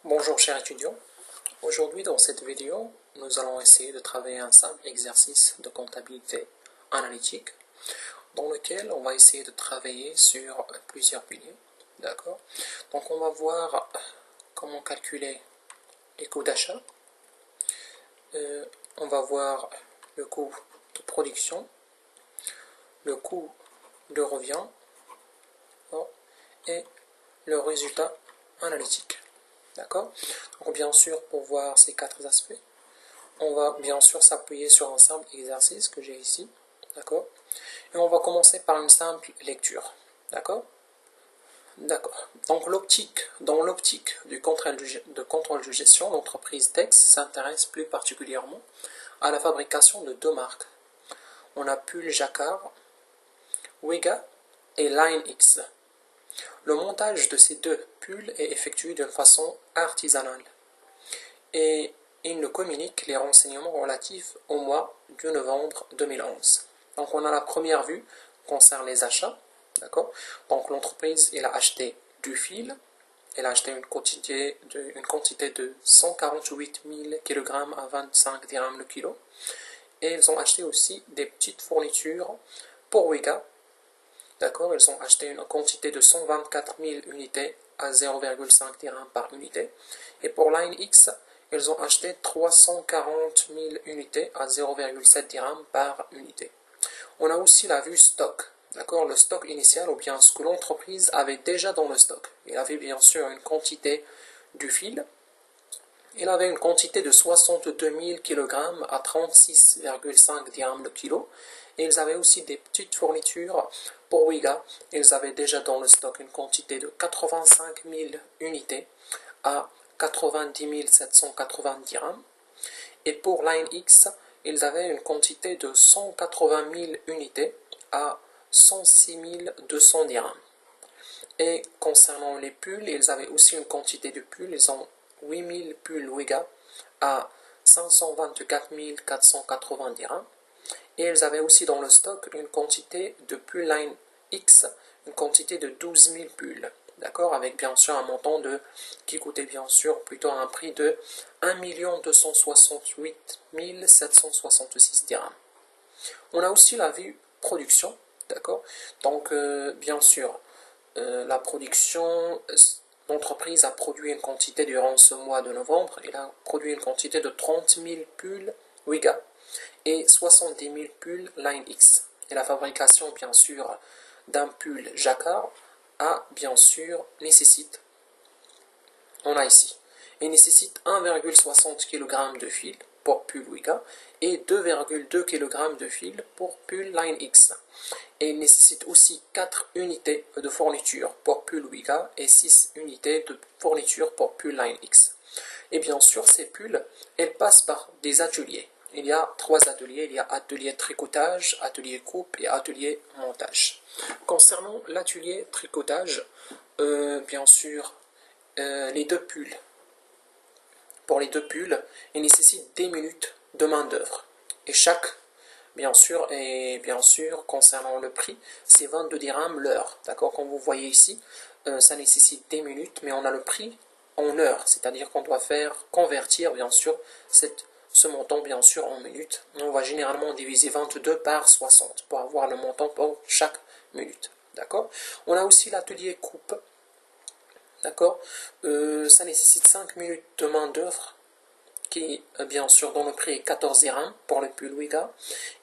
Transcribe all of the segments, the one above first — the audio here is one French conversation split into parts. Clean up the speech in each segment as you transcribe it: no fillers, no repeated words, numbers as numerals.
Bonjour chers étudiants, aujourd'hui dans cette vidéo, nous allons essayer de travailler un simple exercice de comptabilité analytique dans lequel on va essayer de travailler sur plusieurs piliers. D'accord? Donc on va voir comment calculer les coûts d'achat, on va voir le coût de production, le coût de revient et le résultat analytique. D'accord? Donc bien sûr, pour voir ces quatre aspects, on va bien sûr s'appuyer sur un simple exercice que j'ai ici. D'accord? Et on va commencer par une simple lecture. D'accord? D'accord. Donc dans l'optique du contrôle de gestion, l'entreprise Tex s'intéresse plus particulièrement à la fabrication de deux marques. On a Pull Jacquard, Wega et Line X. Le montage de ces deux pulls est effectué d'une façon artisanale et il nous communique les renseignements relatifs au mois de novembre 2011. Donc on a la première vue concerne les achats, d'accord? Donc l'entreprise elle a acheté du fil, elle a acheté une quantité de 148 000 kg à 25 dirhams le kilo, et ils ont acheté aussi des petites fournitures pour Wega. D'accord, ils ont acheté une quantité de 124 000 unités à 0,5 dirhams par unité. Et pour Line X, ils ont acheté 340 000 unités à 0,7 dirhams par unité. On a aussi la vue stock. D'accord, le stock initial ou bien ce que l'entreprise avait déjà dans le stock. Il avait bien sûr une quantité du fil. Il avait une quantité de 62 000 kg à 36,5 dirhams le kilo. Et ils avaient aussi des petites fournitures pour Wega. Ils avaient déjà dans le stock une quantité de 85 000 unités à 90 780 dirhams. Et pour Line X, ils avaient une quantité de 180 000 unités à 106 200 dirhams. Et concernant les pulls, ils avaient aussi une quantité de pulls. Ils ont 8000 pulls Wega à 524 480 dirhams. Et ils avaient aussi dans le stock une quantité de pulls Line X, une quantité de 12 000 pulls. D'accord, avec bien sûr un montant qui coûtait bien sûr plutôt un prix de 1 268 766 dirhams. On a aussi la vue production. D'accord, donc bien sûr, la production, l'entreprise a produit une quantité durant ce mois de novembre. Il a produit une quantité de 30 000 pulls Wega et 70 000 pulls Line X. Et la fabrication, bien sûr, d'un pull jacquard on a ici, il nécessite 1,60 kg de fil pour pull Wega et 2,2 kg de fil pour pull Line X. Et il nécessite aussi 4 unités de fourniture pour pull Wega et 6 unités de fourniture pour pull Line X. Et bien sûr, ces pulls, elles passent par des ateliers. Il y a 3 ateliers, il y a atelier tricotage, atelier coupe et atelier montage. Concernant l'atelier tricotage, bien sûr, les deux pulls. Pour les deux pulls, il nécessite 10 minutes de main d'œuvre. Et chaque, bien sûr, concernant le prix, c'est 22 dirhams l'heure. D'accord, comme vous voyez ici, ça nécessite 10 minutes, mais on a le prix en heure, c'est-à-dire qu'on doit convertir, bien sûr, ce montant, bien sûr, en minutes. On va généralement diviser 22 par 60 pour avoir le montant pour chaque minute. D'accord? On a aussi l'atelier coupe. D'accord? Ça nécessite 5 minutes de main d'œuvre qui, bien sûr, dont le prix est 14 dirhams pour le pull Wega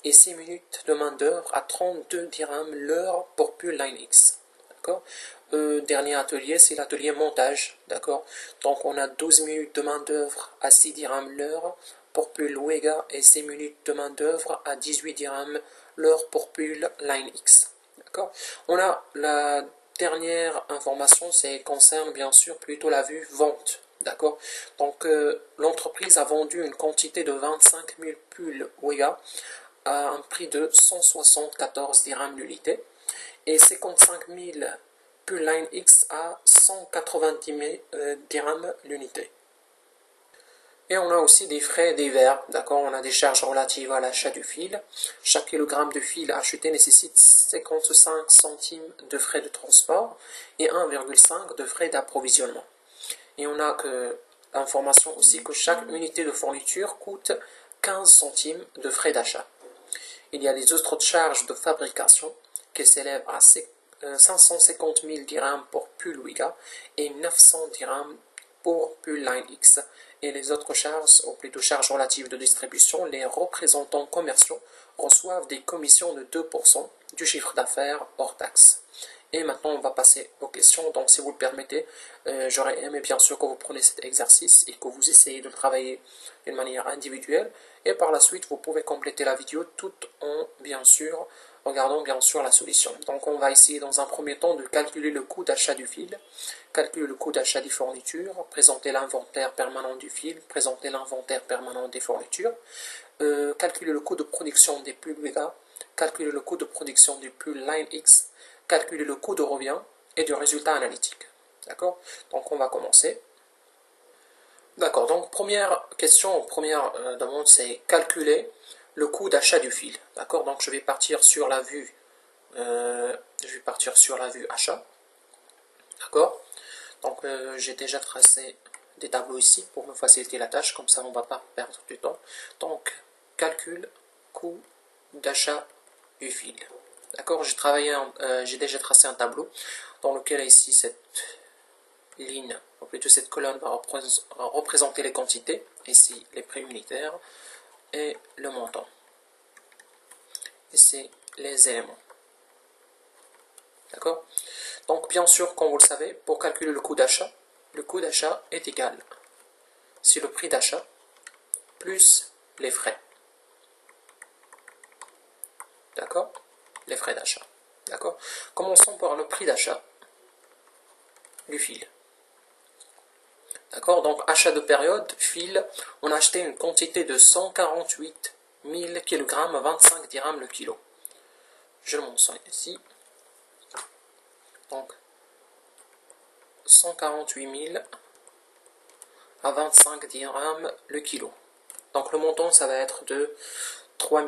et 6 minutes de main d'œuvre à 32 dirhams l'heure pour pull Line X. D'accord? Dernier atelier, c'est l'atelier montage. D'accord? Donc, on a 12 minutes de main d'œuvre à 6 dirhams l'heure pour pull Wega et 6 minutes de main d'œuvre à 18 dirhams l'heure pour pull Line X. D'accord? On a la dernière information, concerne bien sûr plutôt la vue vente. D'accord? Donc, l'entreprise a vendu une quantité de 25 000 pulls Wega à un prix de 174 dirhams l'unité et 55 000 pulls Line X à 190 000 dirhams l'unité. Et on a aussi des frais divers, d'accord? On a des charges relatives à l'achat du fil. Chaque kilogramme de fil acheté nécessite 55 centimes de frais de transport et 1,5 de frais d'approvisionnement. Et on a que information aussi que chaque unité de fourniture coûte 15 centimes de frais d'achat. Il y a les autres charges de fabrication qui s'élèvent à 550 000 dirhams pour pull Wiga et 900 dirhams pour pull Line X. Et les autres charges, ou plutôt charges relatives de distribution, les représentants commerciaux reçoivent des commissions de 2% du chiffre d'affaires hors taxe. Et maintenant, on va passer aux questions. Donc, si vous le permettez, j'aurais aimé bien sûr que vous preniez cet exercice et que vous essayez de le travailler d'une manière individuelle. Et par la suite, vous pouvez compléter la vidéo tout en, bien sûr, regardant bien sûr la solution. Donc, on va essayer dans un premier temps de calculer le coût d'achat du fil, calculer le coût d'achat des fournitures, présenter l'inventaire permanent du fil, présenter l'inventaire permanent des fournitures, calculer le coût de production des pulls Vega, calculer le coût de production du pull Line X, calculer le coût de revient et du résultat analytique. D'accord? Donc on va commencer. D'accord, donc première question, première demande, c'est calculer le coût d'achat du fil. D'accord, donc je vais partir sur la vue, achat. D'accord, donc j'ai déjà tracé des tableaux ici pour me faciliter la tâche, comme ça on ne va pas perdre du temps. Donc calcul coût d'achat du fil. D'accord, j'ai déjà tracé un tableau dans lequel ici cette ligne, ou plutôt cette colonne va représenter les quantités, ici les prix unitaires et le montant. Ici les éléments. D'accord? Donc bien sûr, comme vous le savez, pour calculer le coût d'achat est égal, c'est le prix d'achat plus les frais. D'accord? Les frais d'achat. D'accord? Commençons par le prix d'achat du fil. D'accord? Donc, achat de période, fil, on a acheté une quantité de 148 000 kg à 25 dirhams le kilo. Je le mentionne ici. Donc, 148 000 à 25 dirhams le kilo. Donc, le montant, ça va être de 3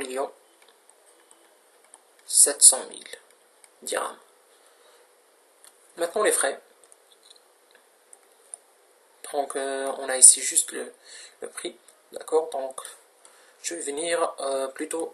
700 000 dirhams. Maintenant, les frais. Donc, on a ici juste le prix. D'accord? Donc, je vais venir,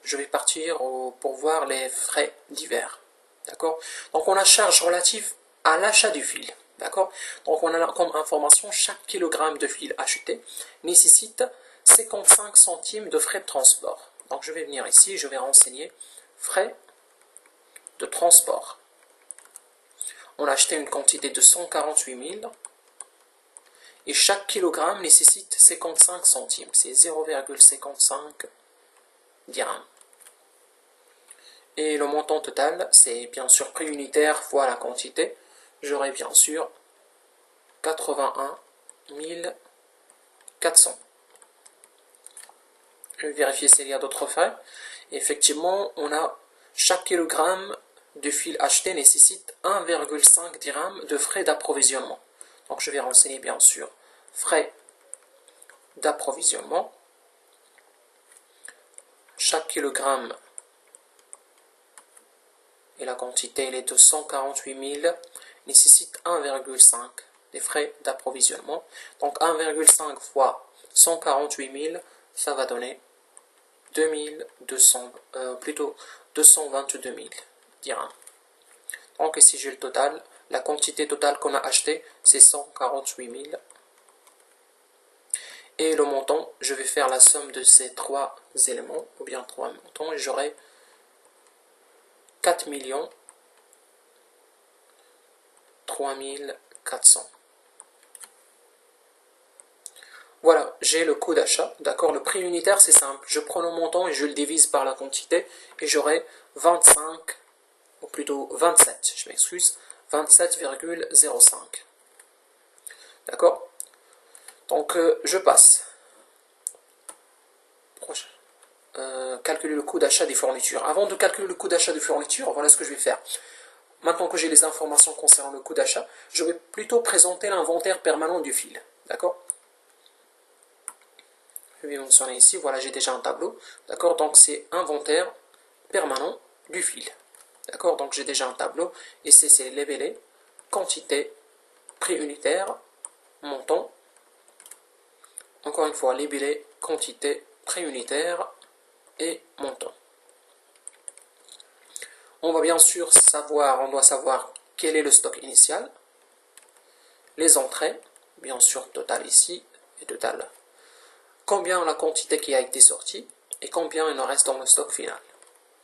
je vais partir pour voir les frais divers. D'accord? Donc, on a charge relative à l'achat du fil. D'accord? Donc, on a comme information, chaque kilogramme de fil acheté nécessite 55 centimes de frais de transport. Donc, je vais venir ici, je vais renseigner frais de transport. On a acheté une quantité de 148 000 et chaque kilogramme nécessite 55 centimes. C'est 0,55 dirhams. Et le montant total, c'est bien sûr prix unitaire fois la quantité. J'aurai bien sûr 81 400. Je vais vérifier s'il y a d'autres frais. Effectivement, on a chaque kilogramme de fil acheté nécessite 1,5 dirham de frais d'approvisionnement. Donc je vais renseigner bien sûr frais d'approvisionnement. Chaque kilogramme et la quantité elle est de 148 000 nécessite 1,5 des frais d'approvisionnement. Donc 1,5 fois 148 000, ça va donner 222 000 dirhams. Donc ici j'ai le total. La quantité totale qu'on a acheté, c'est 148 000. Et le montant, je vais faire la somme de ces trois éléments, ou bien trois montants, et j'aurai 4 3 400. Voilà, j'ai le coût d'achat, d'accord? Le prix unitaire, c'est simple. Je prends le montant et je le divise par la quantité, et j'aurai 25, ou plutôt 27, je m'excuse, 27,05. D'accord? Donc, je passe. Prochain. Calculer le coût d'achat des fournitures. Avant de calculer le coût d'achat des fournitures, voilà ce que je vais faire. Maintenant que j'ai les informations concernant le coût d'achat, je vais plutôt présenter l'inventaire permanent du fil. D'accord? Je vais mentionner ici, voilà, j'ai déjà un tableau. D'accord? Donc, c'est inventaire permanent du fil. D'accord? Donc, j'ai déjà un tableau. Et c'est labellé quantité, prix unitaire, montant encore une fois, libellé, quantité, prix unitaire et montant. On va bien sûr savoir, on doit savoir quel est le stock initial, les entrées, bien sûr total ici et total. Combien la quantité qui a été sortie et combien il en reste dans le stock final.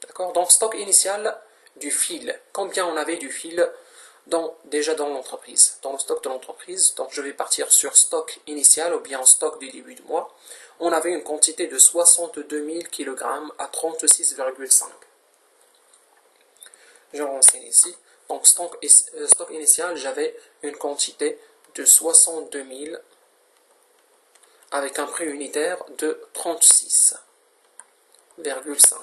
D'accord? Donc stock initial du fil. Combien on avait du fil déjà dans l'entreprise, dans le stock de l'entreprise. Donc je vais partir sur stock initial ou bien stock du début du mois. On avait une quantité de 62 000 kg à 36,5. Je renseigne ici. Donc stock initial, j'avais une quantité de 62 000 avec un prix unitaire de 36,5.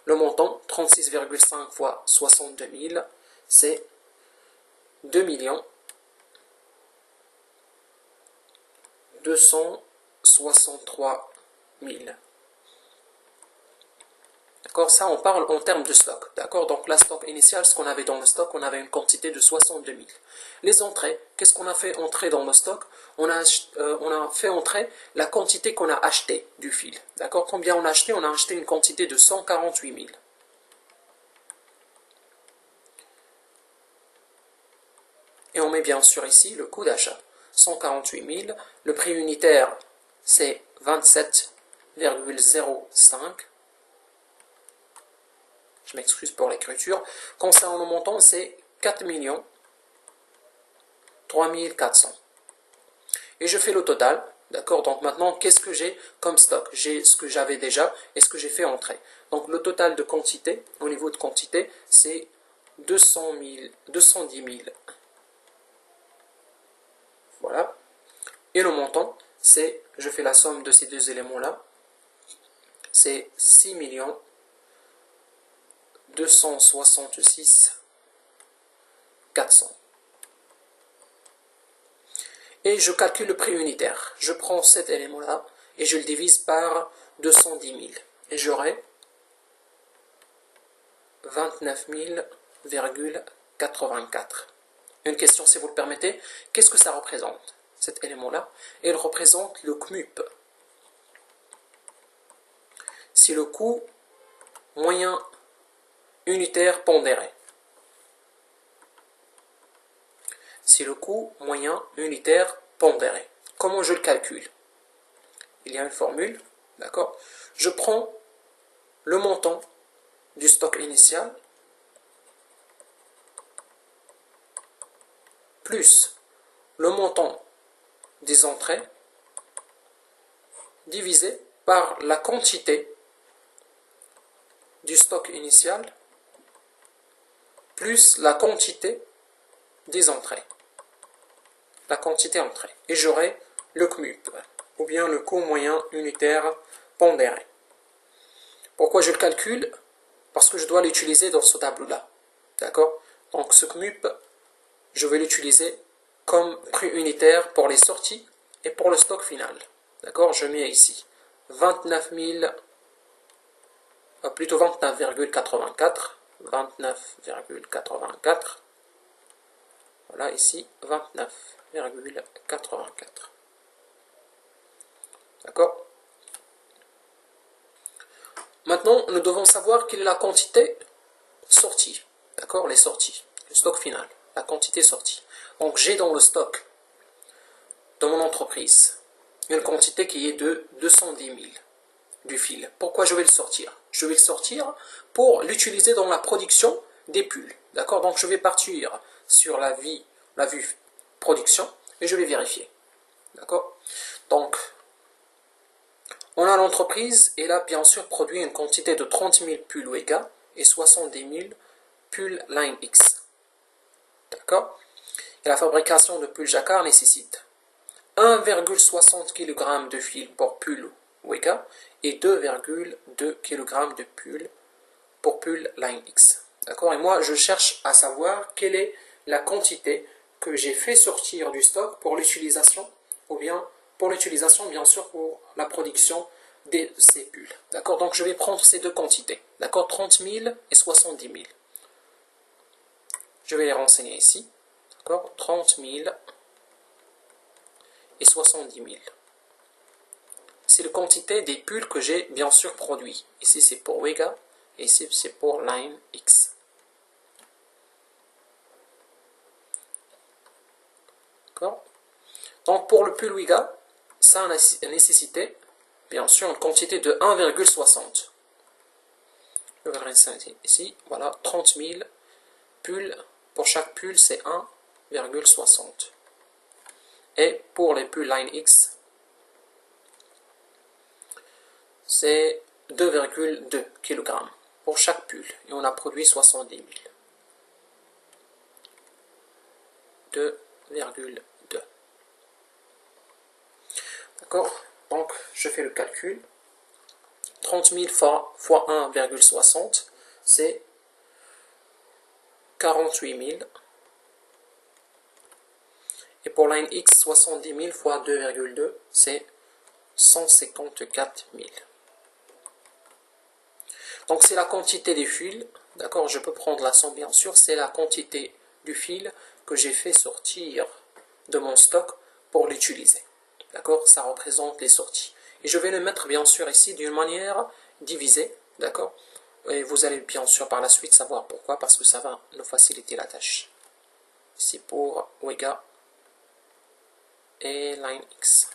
Le montant, 36,5 fois 62 000, c'est 2 263 000. D'accord, ça on parle en termes de stock. D'accord, donc la stock initiale, ce qu'on avait dans le stock, on avait une quantité de 62 000. Les entrées, qu'est-ce qu'on a fait entrer dans le stock? On a fait entrer la quantité qu'on a acheté du fil. D'accord, combien on a acheté? On a acheté une quantité de 148 000. Et on met bien sûr ici le coût d'achat. 148 000. Le prix unitaire, c'est 27,05. Je m'excuse pour l'écriture. Concernant le montant, c'est 4 3 400. Et je fais le total. D'accord? Donc maintenant, qu'est-ce que j'ai comme stock? J'ai ce que j'avais déjà et ce que j'ai fait entrer. Donc le total de quantité, au niveau de quantité, c'est 210 000. Voilà. Et le montant, c'est, je fais la somme de ces deux éléments-là, c'est 6 266 400. Et je calcule le prix unitaire. Je prends cet élément-là et je le divise par 210 000. Et j'aurai 29 000,84. Une question, si vous le permettez, qu'est-ce que ça représente, cet élément-là? Il représente le CMUP. C'est le coût moyen unitaire pondéré. C'est le coût moyen unitaire pondéré. Comment je le calcule? Il y a une formule, d'accord? Je prends le montant du stock initial plus le montant des entrées divisé par la quantité du stock initial plus la quantité des entrées. La quantité entrée. Et j'aurai le CMUP, ou bien le coût moyen unitaire pondéré. Pourquoi je le calcule? Parce que je dois l'utiliser dans ce tableau-là. D'accord? Donc ce CMUP, je vais l'utiliser comme prix unitaire pour les sorties et pour le stock final. D'accord? Je mets ici 29 000, plutôt 29,84. 29,84. Voilà, ici 29,84. D'accord? Maintenant, nous devons savoir quelle est la quantité sortie. D'accord? Les sorties. Le stock final. La quantité sortie. Donc, j'ai dans le stock de mon entreprise une quantité qui est de 210 000 du fil. Pourquoi je vais le sortir? Je vais le sortir pour l'utiliser dans la production des pulls. D'accord? Donc, je vais partir sur la vue production et je vais vérifier. D'accord? Donc, on a l'entreprise, et là, bien sûr, produit une quantité de 30 000 pulls Wega et 70 000 pulls Line X. D'accord? Et la fabrication de pulls Jacquard nécessite 1,60 kg de fil pour pull Wega et 2,2 kg de pull pour pull Line X. D'accord? Et moi, je cherche à savoir quelle est la quantité que j'ai fait sortir du stock pour l'utilisation, ou bien pour l'utilisation, bien sûr, pour la production de ces pulls. D'accord? Donc, je vais prendre ces deux quantités. D'accord? 30 000 et 70 000. Je vais les renseigner ici. D'accord? 30 000 et 70 000. c'est la quantité des pulls que j'ai bien sûr produit. Ici c'est pour Wega, et ici c'est pour Line X. D'accord? Donc pour le pull Wega, ça a nécessité bien sûr une quantité de 1,60. Ici, voilà, 30 000 pulls. Pour chaque pull, c'est 1,60. Et pour les pulls Line X, c'est 2,2 kg pour chaque pull. Et on a produit 70 000. 2,2. D'accord? Donc, je fais le calcul. 30 000 fois 1,60, c'est 48 000. Et pour Line X, 70 000 fois 2,2, c'est 154 000. Donc c'est la quantité des fils, d'accord, je peux prendre la somme bien sûr, c'est la quantité du fil que j'ai fait sortir de mon stock pour l'utiliser. D'accord, ça représente les sorties. Et je vais le mettre bien sûr ici d'une manière divisée, d'accord. Et vous allez bien sûr par la suite savoir pourquoi, parce que ça va nous faciliter la tâche. Ici pour Wega et Line X.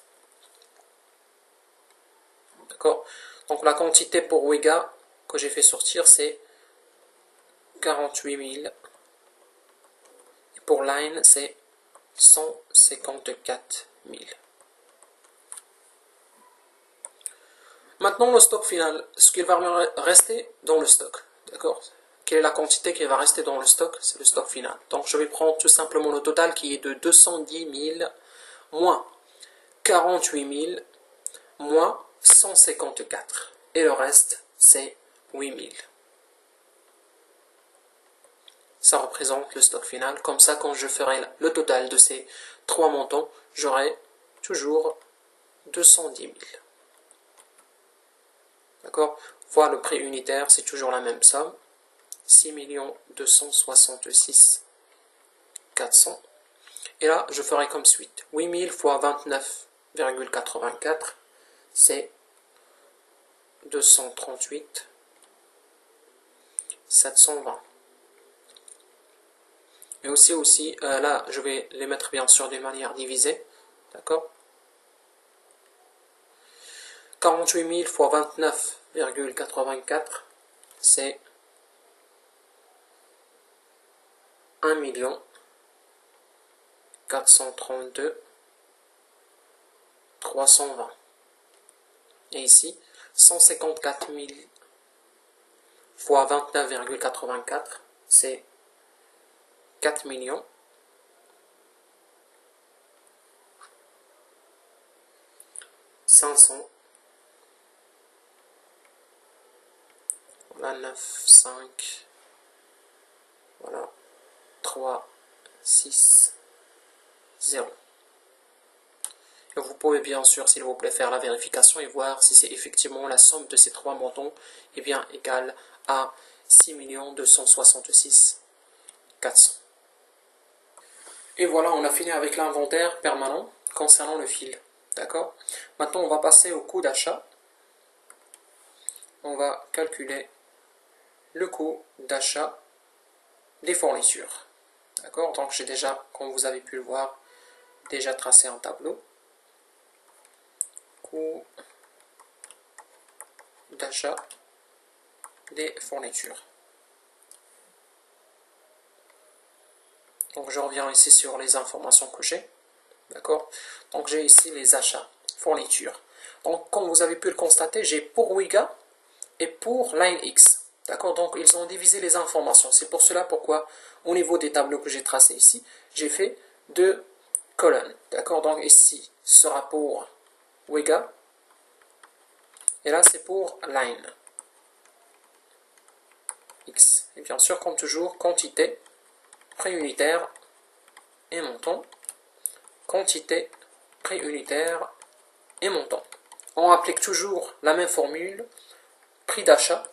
D'accord, donc la quantité pour Wega que j'ai fait sortir, c'est 48 000. Et pour Line, c'est 154 000. Maintenant, le stock final, ce qui va rester dans le stock. D'accord? Quelle est la quantité qui va rester dans le stock? C'est le stock final. Donc, je vais prendre tout simplement le total qui est de 210 000 moins 48 000 moins 154. Et le reste, c'est 8 000. Ça représente le stock final. Comme ça, quand je ferai le total de ces trois montants, j'aurai toujours 210 000. D'accord? Fois le prix unitaire, c'est toujours la même somme. 6 266 400. Et là, je ferai comme suite. 8000 fois 29,84, c'est 238 720. Et aussi, là, je vais les mettre bien sûr d'une manière divisée. D'accord? 48 000 fois 29,84, c'est 1 432 320. Et ici, 154 000 fois 29,84, c'est 4 500. Voilà, 9, 5, voilà, 3, 6, 0. Et vous pouvez bien sûr, s'il vous plaît, faire la vérification et voir si c'est effectivement la somme de ces trois montants est bien égale à 6 266 400. Et voilà, on a fini avec l'inventaire permanent concernant le fil. D'accord? Maintenant, on va passer au coût d'achat. On va calculer le coût d'achat des fournitures. D'accord? Donc j'ai déjà, comme vous avez pu le voir, déjà tracé un tableau. Coût d'achat des fournitures. Donc je reviens ici sur les informations que j'ai. D'accord? Donc j'ai ici les achats, fournitures. Donc comme vous avez pu le constater, j'ai pour Wega et pour Line X. D'accord? Donc ils ont divisé les informations. C'est pour cela pourquoi au niveau des tableaux que j'ai tracés ici, j'ai fait deux colonnes. D'accord? Donc ici, ce sera pour Wega. Et là, c'est pour Line X. Et bien sûr, comme toujours, quantité, prix unitaire et montant. Quantité, prix unitaire et montant. On applique toujours la même formule, prix d'achat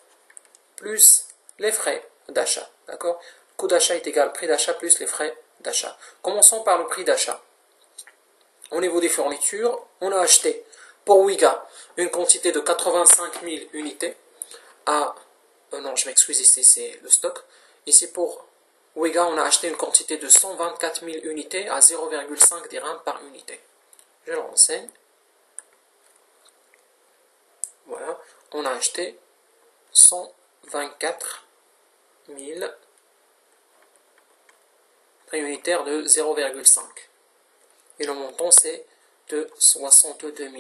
plus les frais d'achat. D'accord? Coût d'achat est égal à prix d'achat plus les frais d'achat. Commençons par le prix d'achat. Au niveau des fournitures, on a acheté Pour Wiga, une quantité de 85 000 unités à... non, je m'excuse, ici c'est le stock. Ici pour Wiga, on a acheté une quantité de 124 000 unités à 0,5 dirhams par unité. Je le renseigne. Voilà, on a acheté 124 000 prix unitaire de 0,5. Et le montant c'est de 62 000.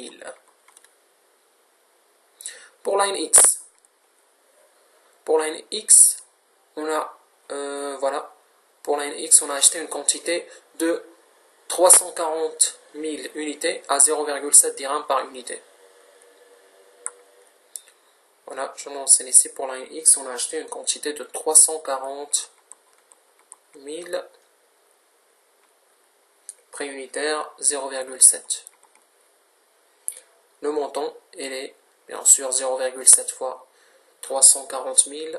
Pour Line X, on a voilà, pour Line X, on a acheté une quantité de 340 000 unités à 0,7 dirhams par unité. Voilà, je m'enseigne ici pour Line X, on a acheté une quantité de 340 000 prix unitaire 0,7. Le montant, il est bien sûr 0,7 fois 340 000,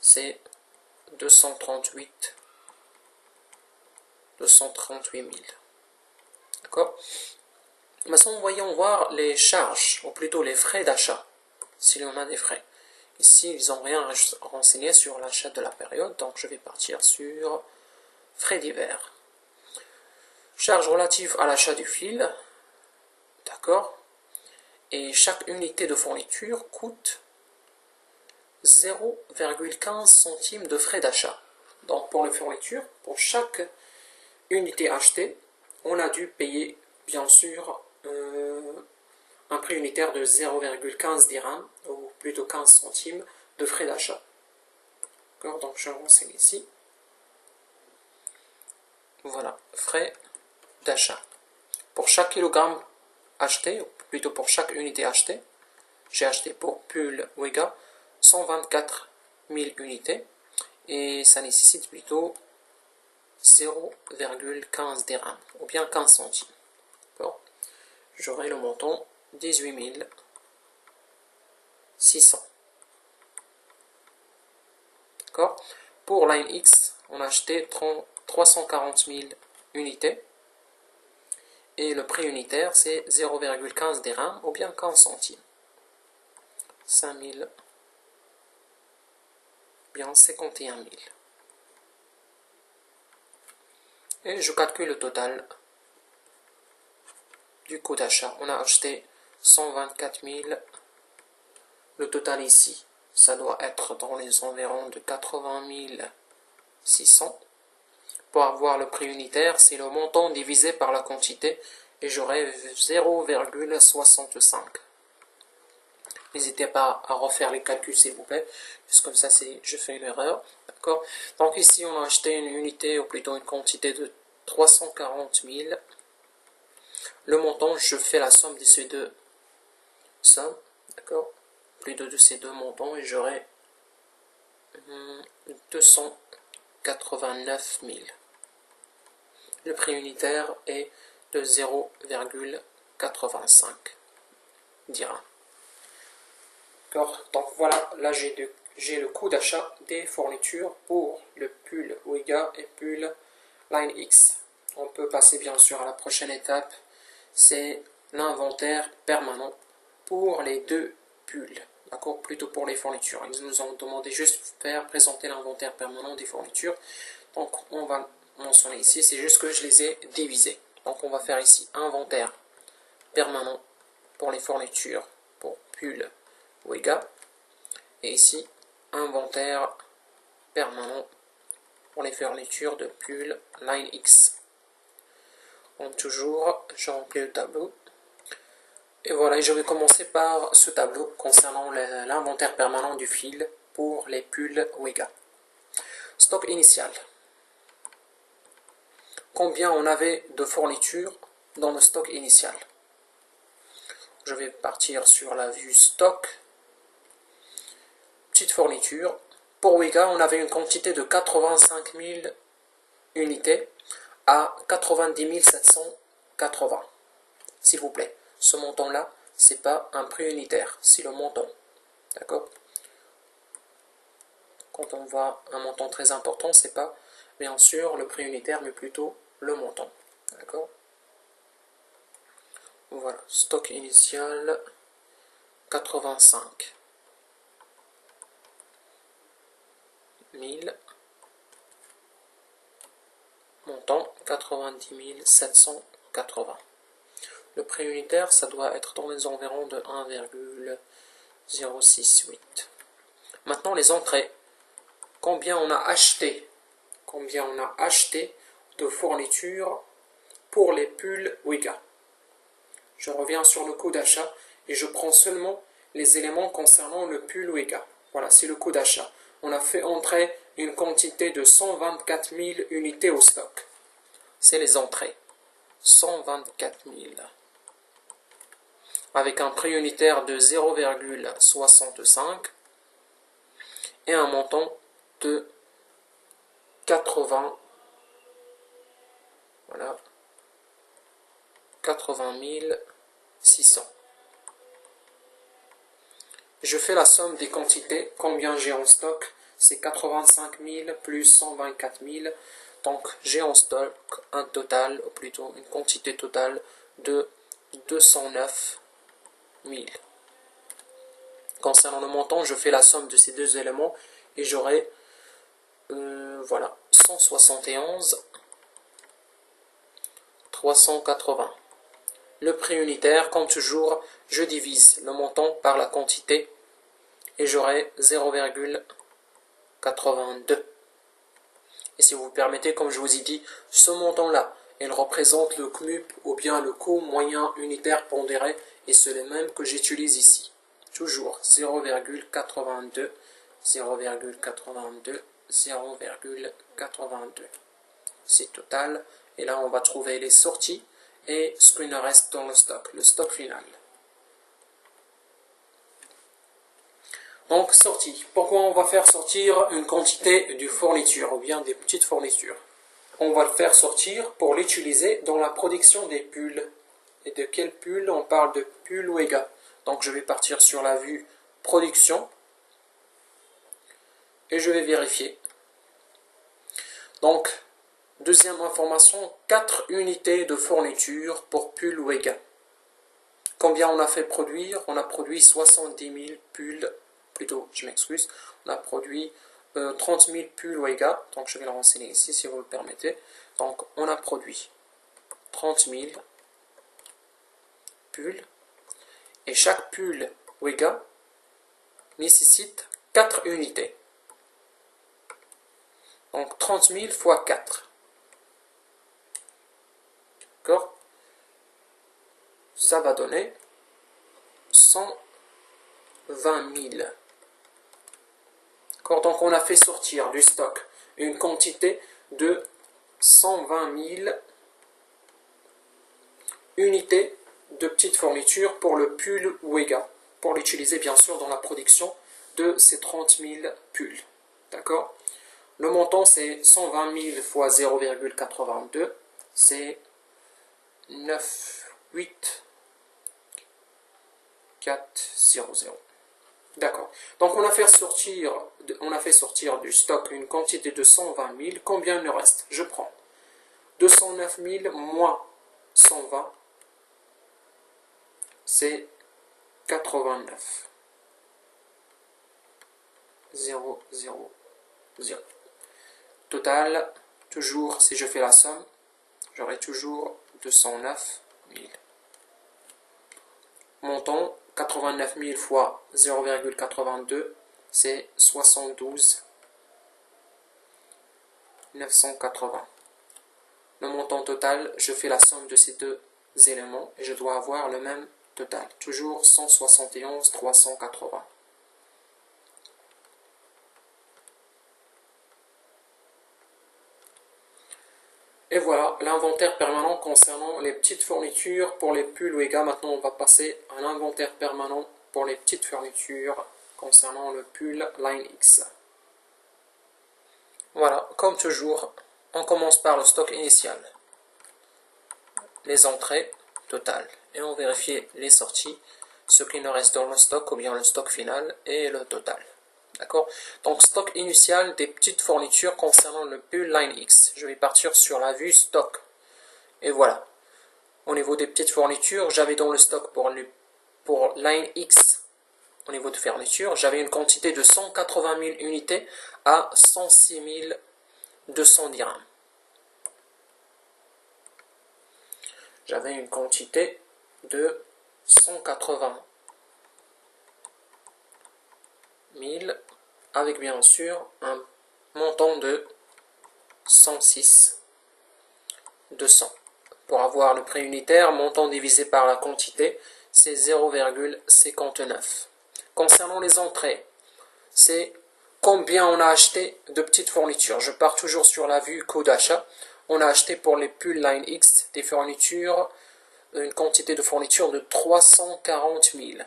c'est 238 000. D'accord? Maintenant, voyons voir les charges, ou plutôt les frais d'achat, s'il y en a des frais. Ici, ils n'ont rien renseigné sur l'achat de la période, donc je vais partir sur frais divers. Charges relatives à l'achat du fil, d'accord? Et chaque unité de fourniture coûte 0,15 centimes de frais d'achat. Donc pour les fournitures, pour chaque unité achetée, on a dû payer bien sûr un prix unitaire de 0,15 dirhams, ou plutôt 15 centimes de frais d'achat. Donc je renseigne ici. Voilà, frais d'achat. Pour chaque kilogramme acheté, ou plutôt pour chaque unité achetée, j'ai acheté pour pull Wiga 124 000 unités et ça nécessite plutôt 0,15 dirhams ou bien 15 centimes. J'aurai le montant 18 600. D'accord. Pour Line X, on a acheté 340 000 unités et le prix unitaire c'est 0,15 dirhams ou bien 15 centimes. 5000 bien 51 000. Et je calcule le total du coût d'achat. On a acheté 124 000. Le total ici, ça doit être dans les environs de 80 600. Pour avoir le prix unitaire, c'est le montant divisé par la quantité et j'aurai 0,65. N'hésitez pas à refaire les calculs s'il vous plaît, juste comme ça je fais une erreur. D'accord. Donc ici on a acheté une unité ou plutôt une quantité de 340 000. Le montant, je fais la somme de ces deux sommes, d'accord, plutôt de ces deux montants et j'aurai 289 000. Le prix unitaire est de 0,85 dirhams. Donc voilà, là j'ai le coût d'achat des fournitures pour le pull Wiga et pull Line X. On peut passer bien sûr à la prochaine étape, c'est l'inventaire permanent pour les deux pulls, d'accord, plutôt pour les fournitures. Ils nous ont demandé juste de présenter l'inventaire permanent des fournitures. Donc on va mentionner ici, c'est juste que je les ai divisés. Donc on va faire ici inventaire permanent pour les fournitures pour pull Wiga et ici inventaire permanent pour les fournitures de pull Line X. Donc toujours, je remplis le tableau. Et voilà, je vais commencer par ce tableau concernant l'inventaire permanent du fil pour les pulls Wiga. Stock initial. Combien on avait de fournitures dans le stock initial? Je vais partir sur la vue stock. Petite fourniture. Pour Wiga, on avait une quantité de 85 000 unités à 90 780. S'il vous plaît, ce montant-là, c'est pas un prix unitaire, c'est le montant. D'accord? Quand on voit un montant très important, c'est pas bien sûr le prix unitaire, mais plutôt le montant. D'accord? Voilà, stock initial 85 000, montant 90 780. Le prix unitaire, ça doit être dans les environs de 1,068. Maintenant, les entrées. Combien on a acheté? Combien on a acheté de fournitures pour les pulls Wega? Je reviens sur le coût d'achat et je prends seulement les éléments concernant le pull Wega. Voilà, c'est le coût d'achat. On a fait entrer une quantité de 124 000 unités au stock. C'est les entrées. 124 000. Avec un prix unitaire de 0,65 et un montant de 80 600. Je fais la somme des quantités, combien j'ai en stock, c'est 85 000 plus 124 000, donc j'ai en stock un total, ou plutôt une quantité totale de 209 000. Concernant le montant, je fais la somme de ces deux éléments et j'aurai voilà, 171 380. Le prix unitaire, comme toujours, je divise le montant par la quantité et j'aurai 0,82. Et si vous permettez, comme je vous ai dit, ce montant-là, il représente le CMUP ou bien le coût moyen unitaire pondéré et c'est le même que j'utilise ici. Toujours 0,82, 0,82, 0,82. C'est total. Et là, on va trouver les sorties et ce qu'il nous reste dans le stock final. Donc, sortie. Pourquoi on va faire sortir une quantité de fourniture ou bien des petites fournitures? On va le faire sortir pour l'utiliser dans la production des pulls. Et de quel pull? On parle de pull Wega. Donc, je vais partir sur la vue production et je vais vérifier. Donc, deuxième information, 4 unités de fourniture pour pull Wega. Combien on a fait produire? On a produit 70 000 pulls, plutôt, je m'excuse, on a produit 30 000 pulls Wega, donc je vais le renseigner ici si vous le permettez. Donc on a produit 30 000 pulls, et chaque pull Wega nécessite 4 unités. Donc 30 000 fois 4. D'accord? Ça va donner 120 000. Donc on a fait sortir du stock une quantité de 120 000 unités de petites fournitures pour le pull Wega, pour l'utiliser bien sûr dans la production de ces 30 000 pulls. D'accord? Le montant c'est 120 000 fois 0,82, c'est 98400. D'accord. Donc on a fait sortir du stock une quantité de 120 000. Combien il nous reste? Je prends 209 000 moins 120, c'est 89. 0, 0, 0. Total, toujours, si je fais la somme, j'aurai toujours 209 000. Montant, 89 000 fois 0,82, c'est 72 980. Le montant total, je fais la somme de ces deux éléments et je dois avoir le même total. Toujours 171 380. Et voilà l'inventaire permanent concernant les petites fournitures pour les pulls Wega. Maintenant, on va passer à l'inventaire permanent pour les petites fournitures concernant le pull Line X. Voilà, comme toujours, on commence par le stock initial, les entrées totales, et on vérifie les sorties, ce qui nous reste dans le stock ou bien le stock final et le total. D'accord? Donc, stock initial des petites fournitures concernant le pull Line X. Je vais partir sur la vue stock. Et voilà. au niveau des petites fournitures, j'avais dans le stock pour line X, au niveau de fourniture, j'avais une quantité de 180 000 unités à 106 200 dirhams. J'avais une quantité de 180 000 avec bien sûr un montant de 106 200. Pour avoir le prix unitaire, montant divisé par la quantité, c'est 0,59. Concernant les entrées, c'est combien on a acheté de petites fournitures. Je pars toujours sur la vue coût d'achat. On a acheté pour les pulls Line X des fournitures, une quantité de fournitures de 340 000.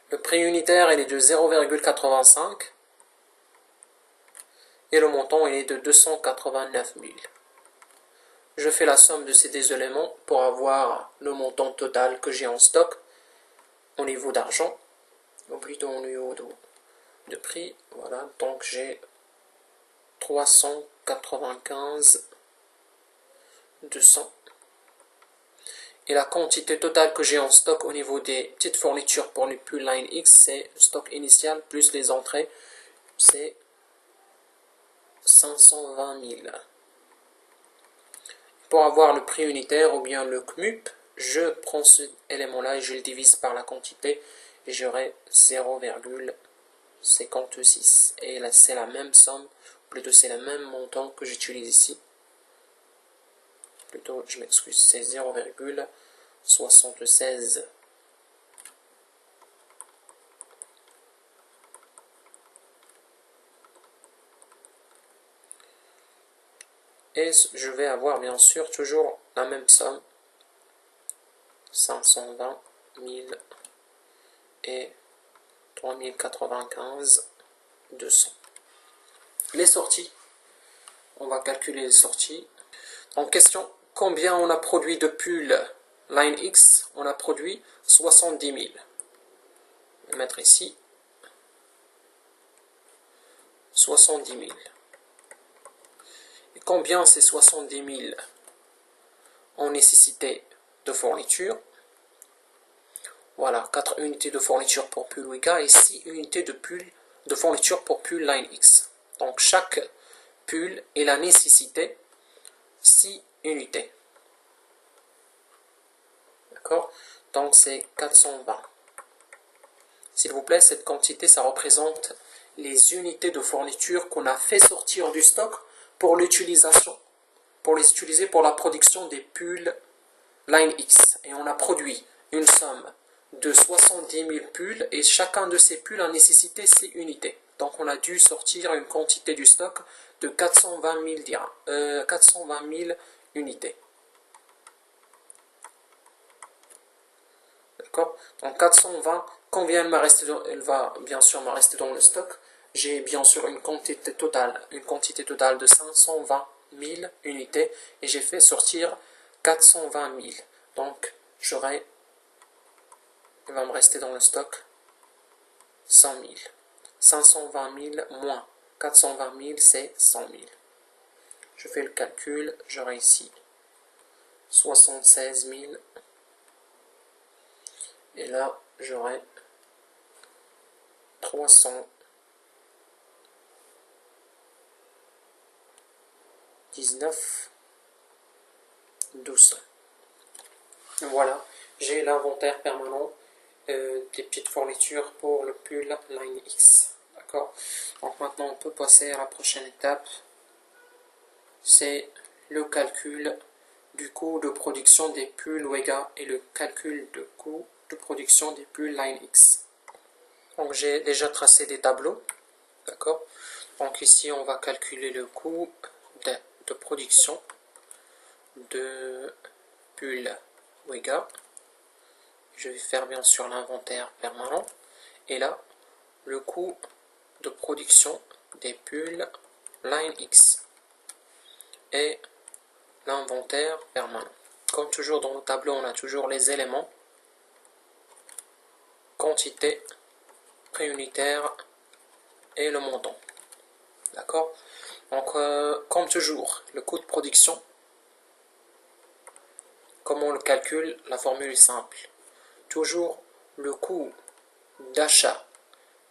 Le prix unitaire il est de 0,85 et le montant il est de 289 000. Je fais la somme de ces deux éléments pour avoir le montant total que j'ai en stock au niveau d'argent, ou plutôt au niveau de prix. Voilà, donc j'ai 395 200. Et la quantité totale que j'ai en stock au niveau des petites fournitures pour les pulls Line X, c'est le stock initial plus les entrées, c'est 520 000. Pour avoir le prix unitaire ou bien le CMUP, je prends cet élément-là et je le divise par la quantité et j'aurai 0,56. Et là, c'est la même somme, plutôt c'est le même montant que j'utilise ici. Plutôt, je m'excuse, c'est 0,76. Et je vais avoir bien sûr toujours la même somme, 520 000 et 3095 200. Les sorties, on va calculer les sorties. En question, combien on a produit de pulls Line X? On a produit 70 000. Je vais mettre ici 70 000. Et combien ces 70 000 ont nécessité de fourniture? Voilà, 4 unités de fourniture pour pull Wega et 6 unités de fourniture pour pull Line X. Donc chaque pull il a nécessité 6 unités. D'accord? Donc c'est 420. S'il vous plaît, cette quantité, ça représente les unités de fourniture qu'on a fait sortir du stock pour l'utilisation, pour les utiliser pour la production des pulls Line X. Et on a produit une somme de 70 000 pulls et chacun de ces pulls a nécessité 6 unités. Donc on a dû sortir une quantité du stock de 420 000 unités. D'accord? Donc 420, combien elle va bien sûr me rester dans le stock? J'ai bien sûr une quantité totale de 520 000 unités et j'ai fait sortir 420 000. Donc il va me rester dans le stock 100 000. 520 000 moins 420 000, c'est 100 000. Je fais le calcul, j'aurai ici 76 000. Et là, j'aurai 319 200. Voilà, j'ai l'inventaire permanent des petites fournitures pour le pull Line X. D'accord? Donc maintenant, on peut passer à la prochaine étape. C'est le calcul du coût de production des pulls Wega et le calcul de coût de production des pulls Line X. Donc j'ai déjà tracé des tableaux. D'accord? Donc ici, on va calculer le coût de production de pulls Wega. Je vais faire bien sûr l'inventaire permanent. Et là, le coût de production des pulls Line X et l'inventaire permanent. Comme toujours dans le tableau, on a toujours les éléments, quantité, prix unitaire et le montant. D'accord? Donc, comme toujours, le coût de production, comment on le calcule? La formule est simple. Toujours le coût d'achat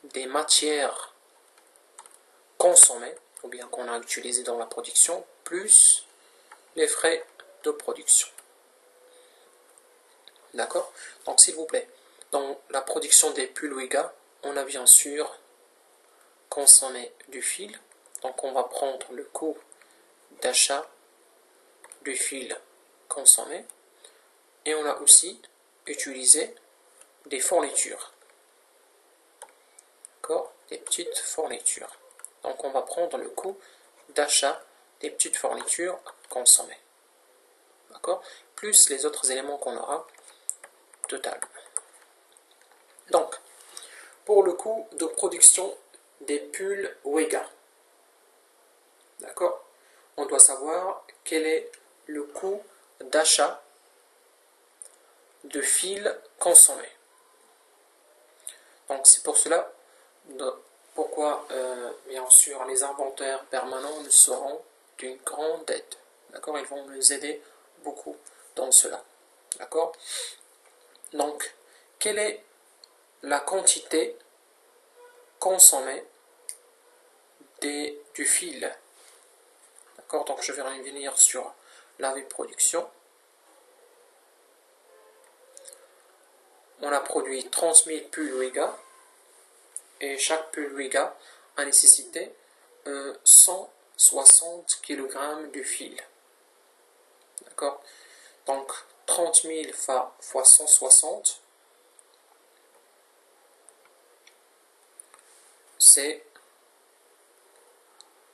des matières consommées, ou bien qu'on a utilisées dans la production, plus les frais de production. D'accord? Donc, s'il vous plaît, dans la production des pulls Wiga, on a bien sûr consommé du fil. Donc, on va prendre le coût d'achat du fil consommé. Et on a aussi utilisé des fournitures. D'accord? Des petites fournitures. Donc, on va prendre le coût d'achat des petites fournitures consommées. D'accord? Plus les autres éléments qu'on aura total. Donc, pour le coût de production des pulls Wiga, d'accord? On doit savoir quel est le coût d'achat de fil consommé. Donc, c'est pour cela pourquoi, bien sûr, les inventaires permanents nous seront d'une grande aide. D'accord? Ils vont nous aider beaucoup dans cela. D'accord? Donc, quelle est la quantité consommée du fil? D'accord? Donc, je vais revenir sur la production. On a produit 30 000 pulls Wiga et chaque pull Wiga a nécessité 160 kg de fil. D'accord? Donc 30 000 fois 160, c'est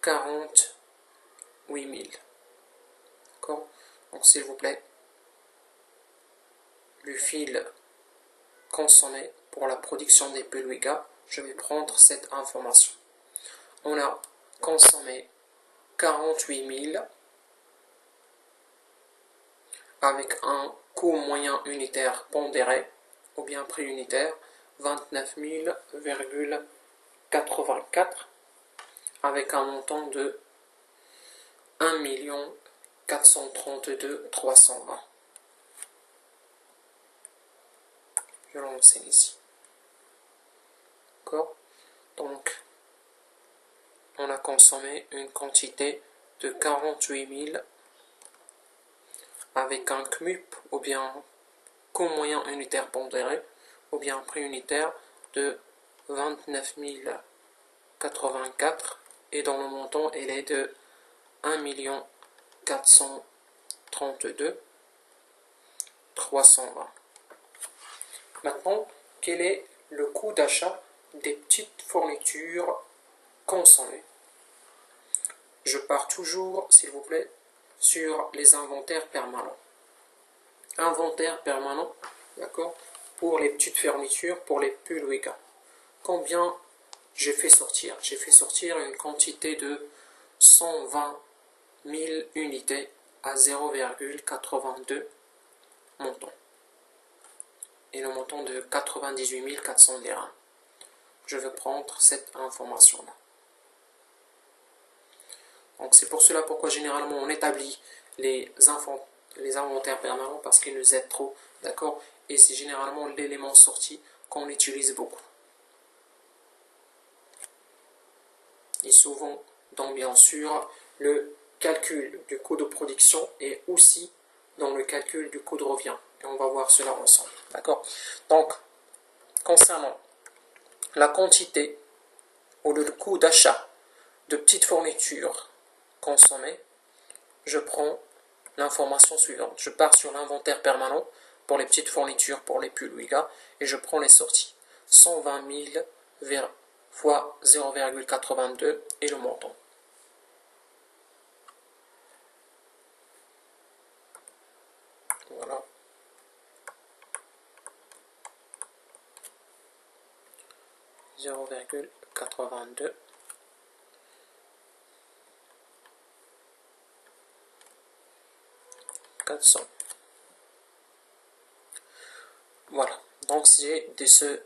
48 000. D'accord? Donc s'il vous plaît, le fil consommé pour la production des pulls Wiga, je vais prendre cette information. On a consommé 48 000 avec un coût moyen unitaire pondéré, ou bien prix unitaire, 29 000,84, avec un montant de 1 432 320. Je l'enseigne ici. D'accord? Donc, on a consommé une quantité de 48 000 avec un CMUP, ou bien coût moyen unitaire pondéré, ou bien prix unitaire de 29 084, et dans le montant, il est de 1 432 320. Maintenant, quel est le coût d'achat des petites fournitures consommées? Je pars toujours, s'il vous plaît, sur les inventaires permanents. Inventaire permanent, d'accord, pour les petites fournitures, pour les pulls Wiga. Combien j'ai fait sortir? J'ai fait sortir une quantité de 120 000 unités à 0,82 montant. Et le montant de 98 400 dirhams. Je veux prendre cette information-là. Donc c'est pour cela pourquoi généralement on établit les inventaires permanents, parce qu'ils nous aident trop, d'accord? Et c'est généralement l'élément sorti qu'on utilise beaucoup. Et souvent, donc bien sûr, le calcul du coût de production est aussi dans le calcul du coût de revient. Et on va voir cela ensemble, d'accord? Donc, concernant la quantité ou le coût d'achat de petites fournitures consommées, je prends l'information suivante. Je pars sur l'inventaire permanent pour les petites fournitures, pour les pulls Wiga, et je prends les sorties. 120 000 fois 0,82 et le montant. Voilà. « 0,82 400. Voilà, donc j'ai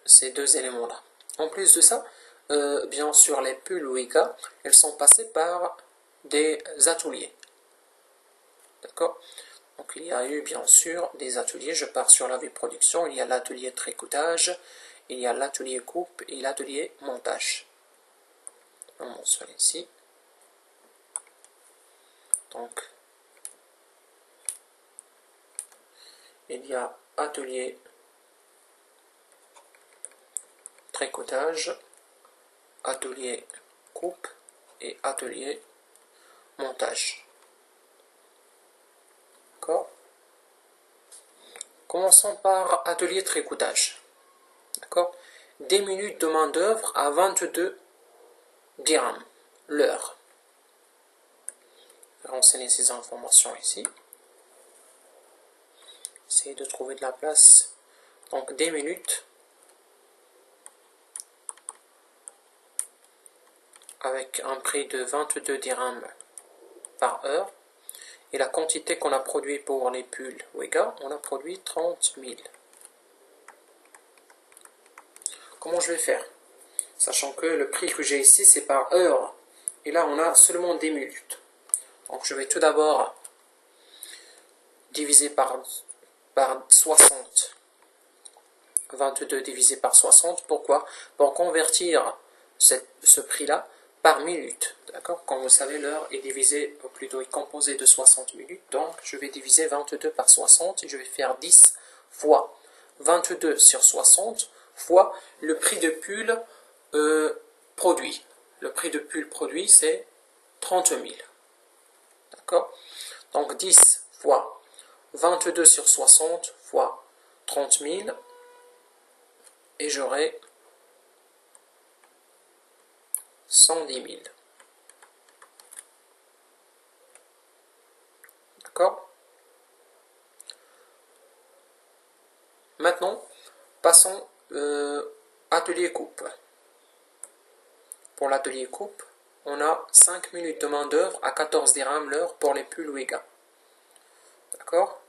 ces deux éléments là. En plus de ça, bien sûr les pulls Wiga, elles sont passées par des ateliers. D'accord? Donc il y a eu bien sûr des ateliers, je pars sur la vue production, il y a l'atelier tricotage, il y a l'atelier coupe et l'atelier montage. On mentionne ici. Donc il y a atelier tricotage, atelier coupe et atelier montage. D'accord? Commençons par atelier tricotage. D'accord? Des minutes de main d'œuvre à 22 dirhams l'heure. Je vais renseigner ces informations ici. Essayez de trouver de la place. Donc des minutes avec un prix de 22 dirhams par heure. Et la quantité qu'on a produit pour les pulls Wega, on a produit 30 000. Comment je vais faire? Sachant que le prix que j'ai ici, c'est par heure. Et là, on a seulement 10 minutes. Donc je vais tout d'abord diviser par 60. 22 divisé par 60. Pourquoi? Pour convertir ce prix-là par minute. D'accord? Comme vous savez, l'heure est divisée, ou plutôt est composée de 60 minutes. Donc, je vais diviser 22 par 60 et je vais faire 10 fois 22 sur 60 fois le prix de pull produit. Le prix de pull produit, c'est 30 000. D'accord? Donc, 10 fois 22 sur 60 fois 30 000 et j'aurai 110 000. D'accord? Maintenant, passons atelier coupe. Pour l'atelier coupe, on a 5 minutes de main d'œuvre à 14 dirhams l'heure pour les pulls Wega. D'accord?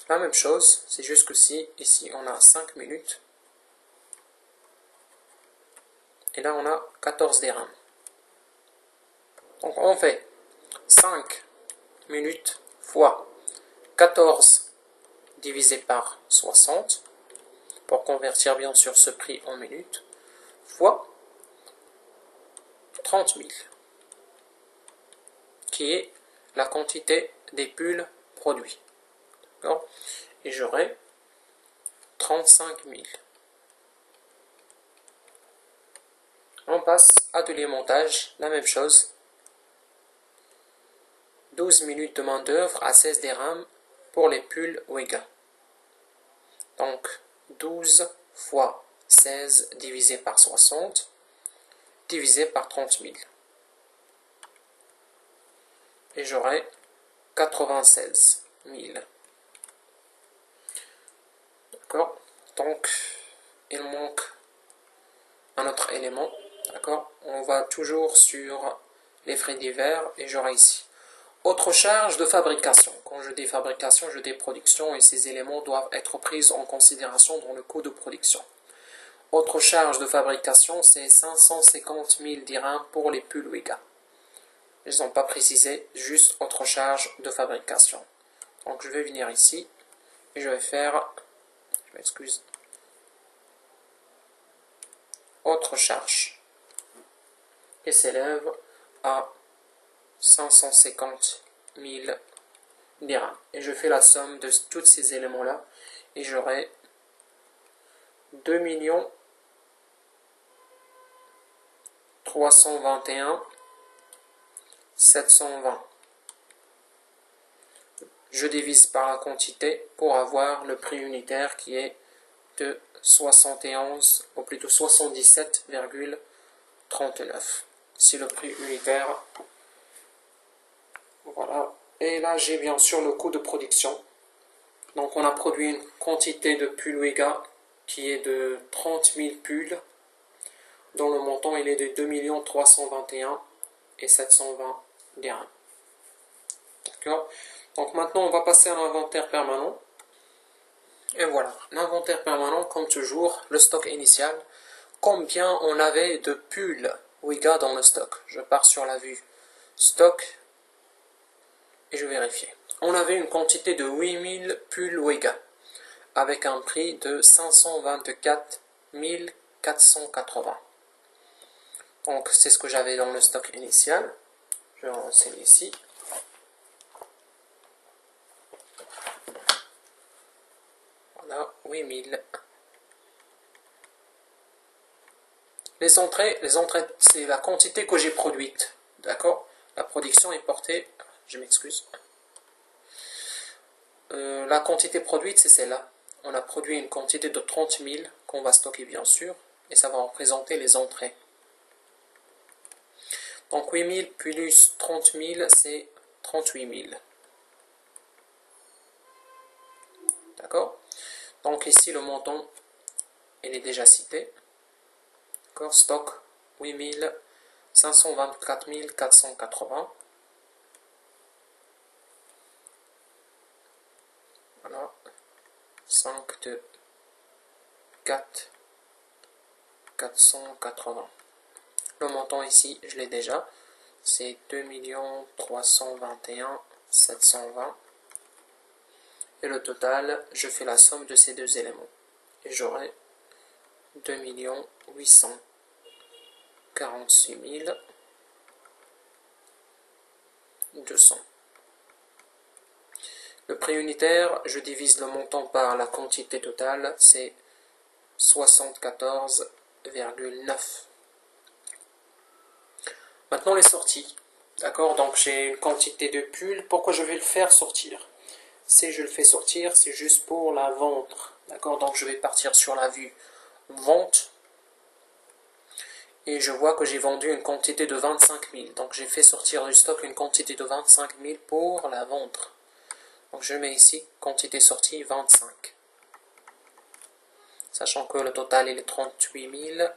La même chose, c'est juste que ici on a 5 minutes. Et là on a 14 dirhams. Donc on fait 5 minutes fois 14 divisé par 60, pour convertir bien sûr ce prix en minutes, fois 30 000, qui est la quantité des pulls produits. Et j'aurai 35 000. On passe atelier montage, la même chose. 12 minutes de main d'œuvre à 16 dirhams pour les pulls Wega. Donc 12 fois 16 divisé par 60 divisé par 30 000. Et j'aurai 96 000. D'accord? Donc il manque un autre élément. D'accord? On va toujours sur les frais divers et j'aurai ici autre charge de fabrication. Quand je dis fabrication, je dis production et ces éléments doivent être pris en considération dans le coût de production. Autre charge de fabrication, c'est 550 000 dirhams pour les pulls Wega. Ils n'ont pas précisé, juste autre charge de fabrication. Donc je vais venir ici et je vais faire, je m'excuse, autre charge et s'élève à 550 000 dirhams. Et je fais la somme de tous ces éléments-là et j'aurai 2 321 720. Je divise par la quantité pour avoir le prix unitaire qui est de 71, ou plutôt 77,39. C'est le prix unitaire. Voilà. Et là, j'ai bien sûr le coût de production. Donc, on a produit une quantité de pulls Wega qui est de 30 000 pulls, dont le montant il est de 2 321 720 dirhams. D'accord? Donc, maintenant, on va passer à l'inventaire permanent. Et voilà, l'inventaire permanent, comme toujours, le stock initial. combien on avait de pulls Wiga dans le stock. Je pars sur la vue stock et je vérifie. On avait une quantité de 8000 pulls Wiga avec un prix de 524 480. Donc c'est ce que j'avais dans le stock initial. Je renseigne ici. Voilà, 8000. Les entrées c'est la quantité que j'ai produite. D'accord? La production est portée, je m'excuse. La quantité produite, c'est celle-là. On a produit une quantité de 30 000 qu'on va stocker bien sûr. Et ça va représenter les entrées. Donc 8000 plus 30 000, c'est 38 000. D'accord? Donc ici, le montant, il est déjà cité. D'accord? Stock 8000, 524 480. Voilà. 5, 2, 4, 480. Le montant ici, je l'ai déjà. C'est 2 321 720. Et le total, je fais la somme de ces deux éléments. Et j'aurai 2 846 200. Le prix unitaire, je divise le montant par la quantité totale, c'est 74,9. Maintenant les sorties. D'accord, donc j'ai une quantité de pulls. Pourquoi je vais le faire sortir? Si je le fais sortir, c'est juste pour la vendre. D'accord, donc je vais partir sur la vue vente. Et je vois que j'ai vendu une quantité de 25 000. Donc j'ai fait sortir du stock une quantité de 25 000 pour la vendre. Donc je mets ici quantité sortie 25. Sachant que le total il est 38 000.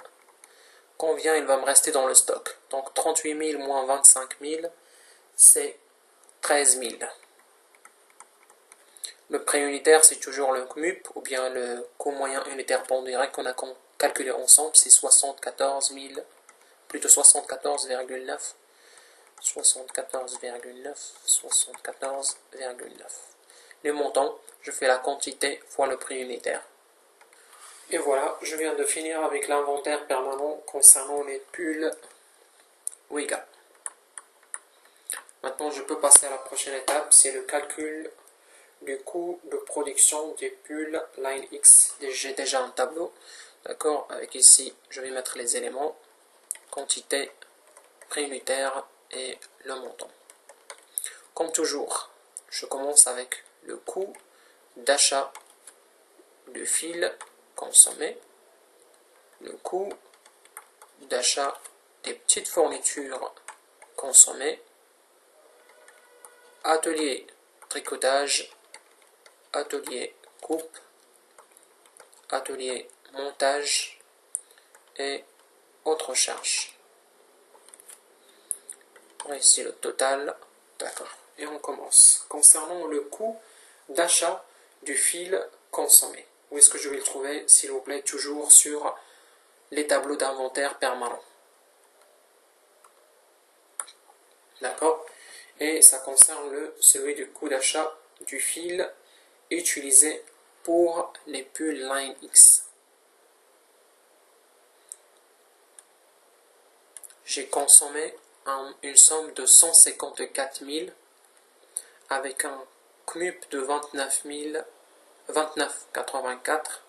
Combien il va me rester dans le stock? Donc 38 000 moins 25 000, c'est 13 000. Le prix unitaire, c'est toujours le CMUP, ou bien le coût moyen unitaire pondéré qu'on a calculé ensemble, c'est 74 000, plutôt 74,9. 74,9, 74,9. Le montant, je fais la quantité fois le prix unitaire. Et voilà, je viens de finir avec l'inventaire permanent concernant les pulls Wiga. Maintenant, je peux passer à la prochaine étape, c'est le calcul du coût de production des pulls Line X. J'ai déjà un tableau, d'accord, avec ici, je vais mettre les éléments, quantité, prix unitaire et le montant. Comme toujours, je commence avec le coût d'achat du fil consommé, le coût d'achat des petites fournitures consommées, atelier tricotage, atelier coupe, atelier montage et autres charges. Ici le total, d'accord. Et on commence. Concernant le coût d'achat du fil consommé. Où est-ce que je vais le trouver? S'il vous plaît, toujours sur les tableaux d'inventaire permanents. D'accord? Et ça concerne celui du coût d'achat du fil utilisé pour les pulls Line X. J'ai consommé une somme de 154 000 avec un CMUP de 29,84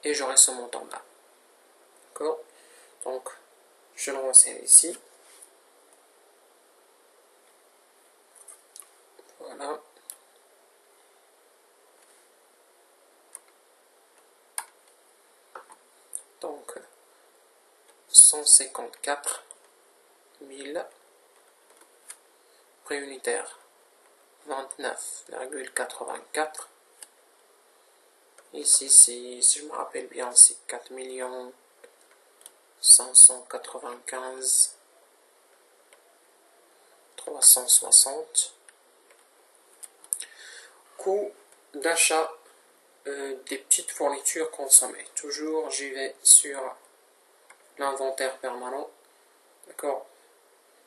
et j'aurai ce montant là. D'accord? Donc, je le renseigne ici. Voilà. Donc, 154 000 prix unitaire 29,84. Ici, si je me rappelle bien, c'est 4 595 360. Coût d'achat des petites fournitures consommées. Toujours, j'y vais sur l'inventaire permanent, d'accord?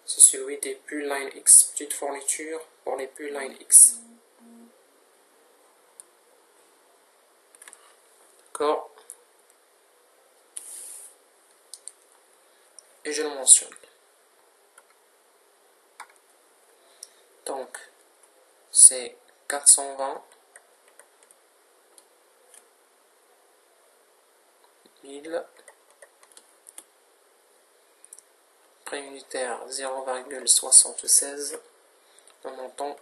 C'est celui des pulls Line X, petite fourniture pour les pulls Line X. D'accord? Et je le mentionne. Donc, c'est 420 000, prix unitaire 0,76, le montant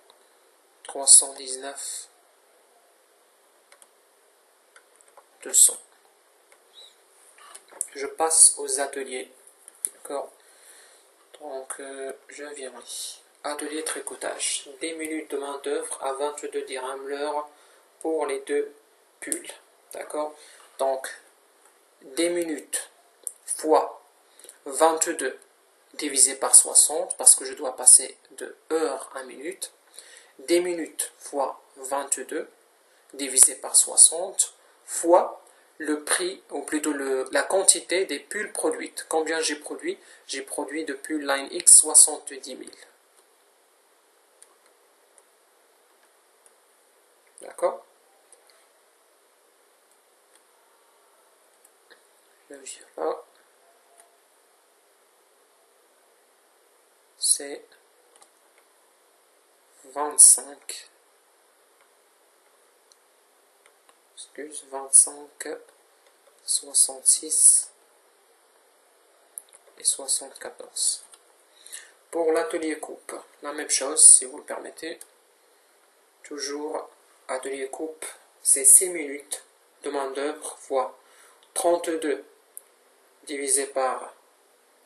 319 200. Je passe aux ateliers, d'accord? Donc, je viens ici. Atelier tricotage. Des minutes de main d'œuvre à 22 dirhams l'heure pour les deux pulls, d'accord? Donc, des minutes fois 22 divisé par 60, parce que je dois passer de heure à minute. Des minutes fois 22 divisé par 60 fois le prix, ou plutôt la quantité des pulls produites. Combien j'ai produit? J'ai produit de pulls Line X 70 000. D'accord? Je viens là. C'est 25. Excuse, 25, 66 et 74. Pour l'atelier coupe, la même chose, si vous le permettez. Toujours atelier coupe, c'est 6 minutes de main d'œuvre fois 32 divisé par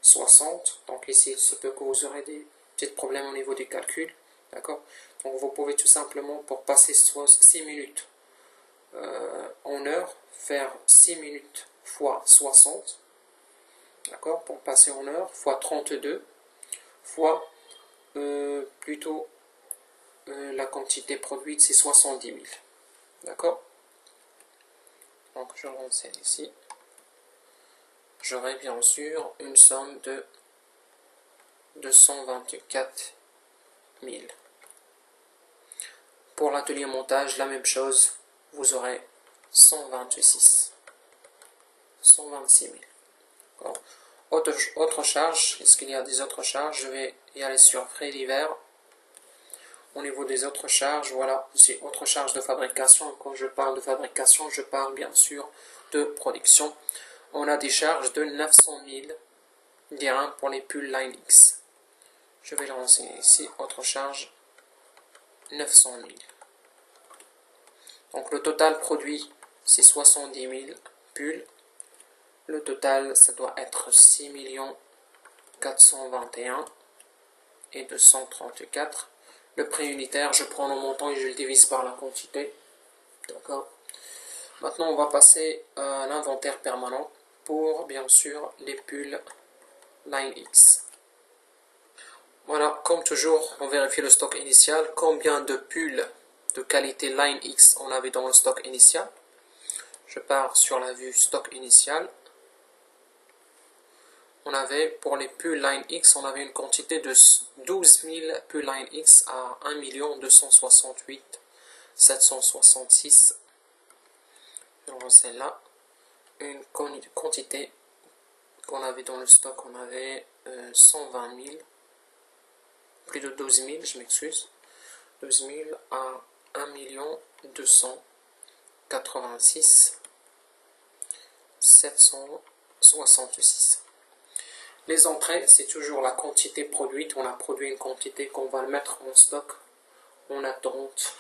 60. Donc ici, il se peut que vous aurez des petits problèmes au niveau des calculs. D'accord? Donc vous pouvez tout simplement, pour passer 6 minutes en heure, faire 6 minutes fois 60. D'accord? Pour passer en heure, fois 32, fois plutôt la quantité produite, c'est 70 000. D'accord? Donc je renseigne ici. J'aurai bien sûr une somme de 224 000. Pour l'atelier montage, la même chose, vous aurez 126 000. Autre charge, est-ce qu'il y a des autres charges? Je vais y aller sur frais divers. Au niveau des autres charges, voilà, c'est autre charge de fabrication. Quand je parle de fabrication, je parle bien sûr de production. On a des charges de 900 000 dirhams pour les pulls Line X. Je vais le renseigner ici, autre charge, 900 000. Donc le total produit, c'est 70 000 pulls. Le total, ça doit être 6 421 et 234. Le prix unitaire, je prends le montant et je le divise par la quantité. D'accord. Maintenant, on va passer à l'inventaire permanent pour, bien sûr, les pulls Line X. Voilà, comme toujours, on vérifie le stock initial. Combien de pulls de qualité Line X on avait dans le stock initial? Je pars sur la vue stock initial. On avait, pour les pulls Line X, on avait une quantité de 12 000 pulls Line X à 1 268 766. Donc celle-là, une quantité qu'on avait dans le stock, on avait 120 000, plus de 12 000, je m'excuse, 12 000 à 1 286 766. Les entrées, c'est toujours la quantité produite. On a produit une quantité qu'on va mettre en stock en attente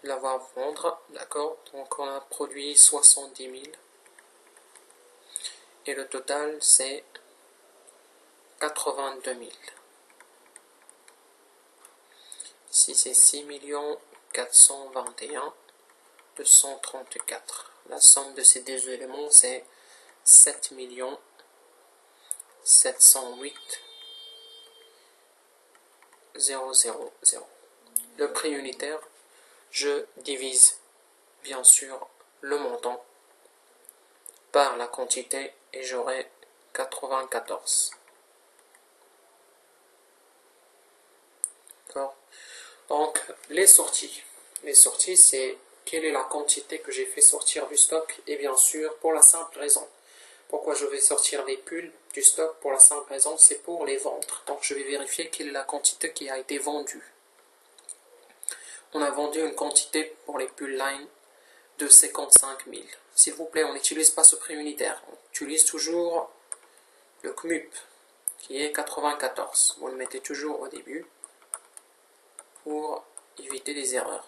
de l'avoir vendre. D'accord? Donc on a produit 70 000. Et le total, c'est 82 000. Ici, c'est 6 421 234. La somme de ces deux éléments, c'est 7 708 000. Le prix unitaire, je divise bien sûr le montant par la quantité et j'aurai 94. D'accord. Donc, les sorties. Les sorties, c'est quelle est la quantité que j'ai fait sortir du stock. Et bien sûr, pour la simple raison. Pourquoi je vais sortir les pulls du stock? Pour la simple raison, c'est pour les vendre. Donc, je vais vérifier quelle est la quantité qui a été vendue. On a vendu une quantité pour les pulls line de 55 000. S'il vous plaît, on n'utilise pas ce prix unitaire. On utilise toujours le CMUP, qui est 94. Vous le mettez toujours au début pour éviter des erreurs.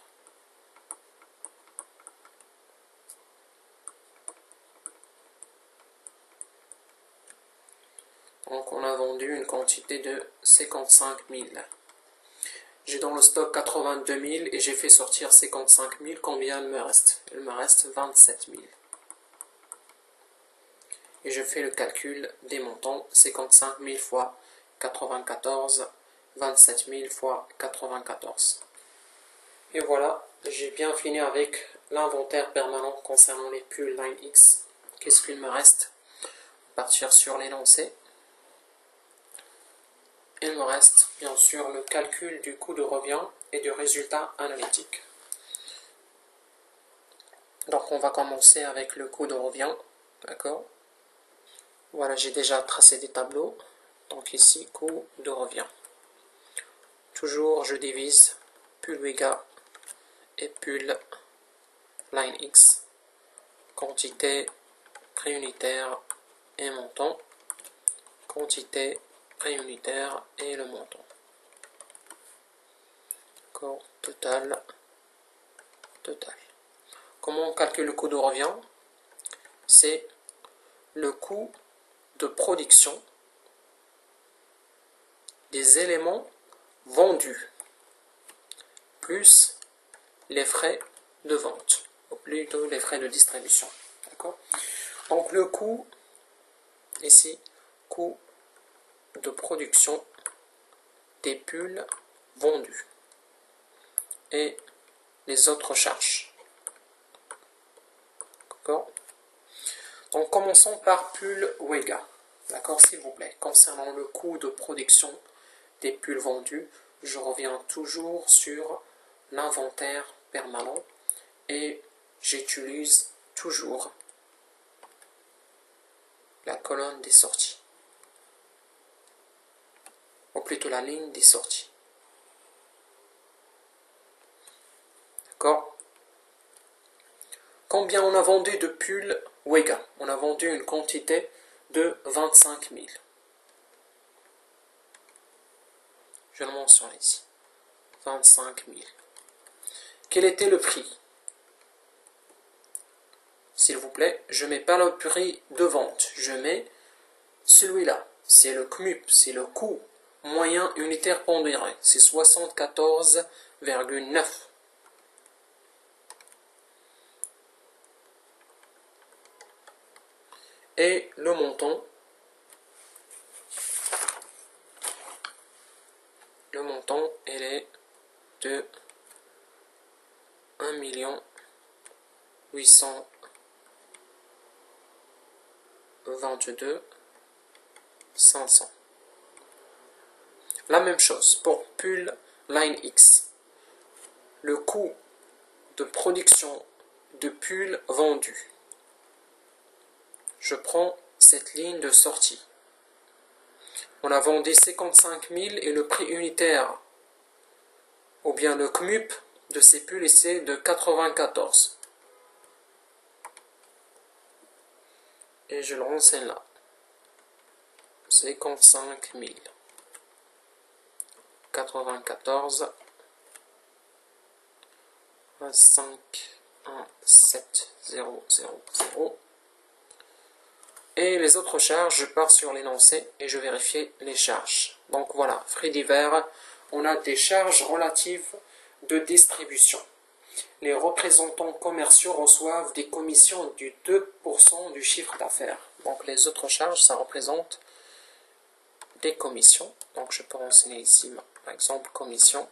Donc on a vendu une quantité de 55 000. J'ai dans le stock 82 000 et j'ai fait sortir 55 000. Combien il me reste? Il me reste 27 000. Et je fais le calcul des montants. 55 000 fois 94, 27 000 fois 94. Et voilà, j'ai bien fini avec l'inventaire permanent concernant les pulls Line X. Qu'est-ce qu'il me reste? Partir sur l'énoncé. Il me reste bien sûr le calcul du coût de revient et du résultat analytique. Donc on va commencer avec le coût de revient. D'accord? Voilà, j'ai déjà tracé des tableaux. Donc ici, coût de revient. Toujours, je divise pull Wega et pull Line X. Quantité, prix unitaire et montant. Quantité, prix unitaire et le montant. D'accord, total. Comment on calcule le coût de revient? C'est le coût de production des éléments vendus plus les frais de vente, ou plutôt les frais de distribution. D'accord? Donc le coût, ici, coût de production des pulls vendus et les autres charges. D'accord? Donc commençons par pull Wega. D'accord, s'il vous plaît. Concernant le coût de production des pulls vendus, je reviens toujours sur l'inventaire permanent et j'utilise toujours la colonne des sorties, ou plutôt la ligne des sorties. D'accord? Combien on a vendu de pulls Wega? On a vendu une quantité de 25 000. Je le mentionne ici. 25 000. Quel était le prix? S'il vous plaît, je ne mets pas le prix de vente. Je mets celui-là. C'est le CMUP, c'est le coût moyen unitaire pondéré. C'est 74,9. Et le montant, il est de 1 822 500. La même chose pour pull Line X. Le coût de production de pulls vendus. Je prends cette ligne de sortie. On a vendu 55 000 et le prix unitaire, ou bien le CMUP de ces pulls, c'est de 94. Et je le renseigne là. 55 000. 94. 5 1 7 0 0 0. Et les autres charges, je pars sur l'énoncé et je vérifie les charges. Donc voilà, frais divers, on a des charges relatives de distribution. Les représentants commerciaux reçoivent des commissions du 2% du chiffre d'affaires. Donc les autres charges, ça représente des commissions. Donc je peux renseigner ici, par exemple, commission.